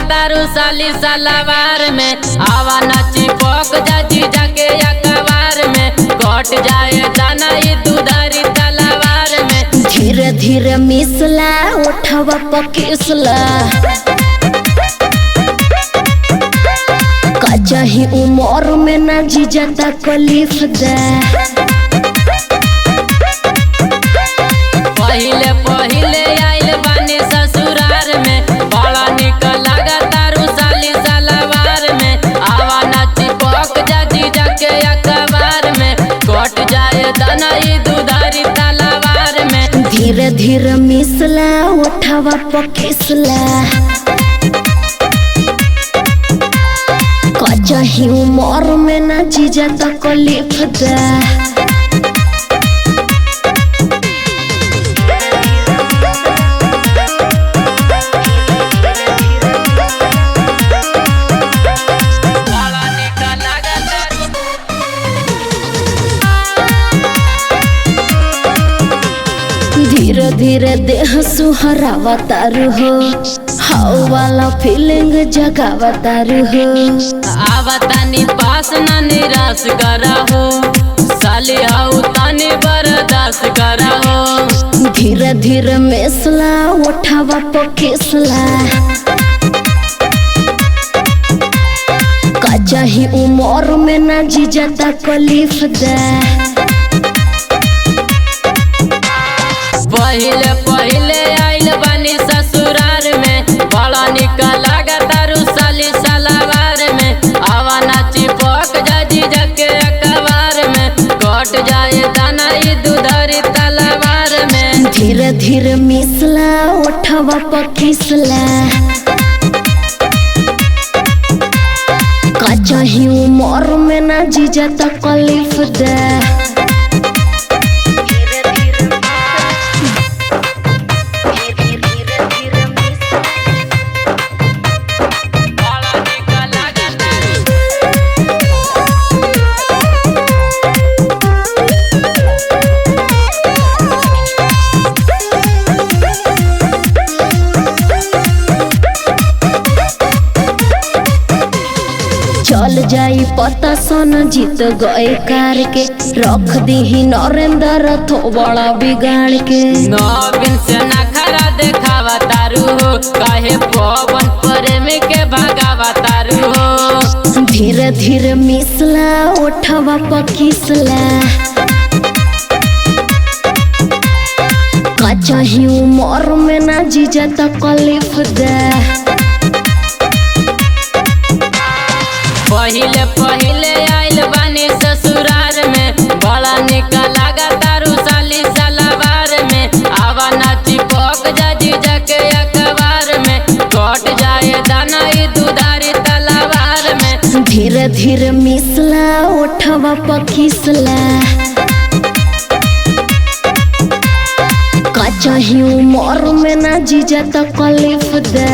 तारू साली सलवार में आवा नाची पोक जाजी जाके अखबार में कट जाए दाना ये दुधारी तलवार में। धीरे धीरे मिसला उठवा पकिसला कचाही उमर में ना जीजा तकलीफ दे। पहिले पहिले आइल बानी ससुरार में बड़ा निक लगा तारू साली सलवार में आवा नाची पोक जाजी जाके अखबार में कट जाए दाना ये दुधारी तलवार में। धीरे धीरे मिसला उठवा पकिसला कचाही उमर में ना जीजा तकलीफ दे। धीरे धीरे देह सुहरावा तारू हो हाउ वाला फीलिंग जगावा तारू हो। आवा तानी पास ना निराश करा हो साली हाउ तानी बर्दाश्त करा हो। धीरे धीरे मेसला उठावा पकिसला कचाही उमर में ना जीजा तकलीफ दे। पहिले पहिले आइल बानी ससुरार में बड़ा निक लगा तारू साली सलवार में आवा नाची पोक जाजी जाके अखबार में कट जाए दाना ये दुधारी तलवार में। धीरे धीरे मिसला उठवा पकिसला कचाही उमर में ना जीजा तकलीफ दे। चल जाई पता सन जीत गए कार के रख दी नरेंद्र थो बड़ा बिगाड़ के। नवीन से नखरा देखावा तारू हो काहे पवन प्रेम के भगावा तारू हो। धीरे धीरे मिसला उठवा पकिसला कचाही उमर में ना जीजा तकलीफ दे। पहिले पहिले आइल बानी ससुरार में बड़ा निक लगा तारू साली सलवार में आवा नाची पोक जाजी जाके अखबार में कट जाए दाना ये दुधारी तलवार में। धीरे धीरे मिसला उठवा पकिसला कचाही उमर में ना जीजा तकलीफ दे।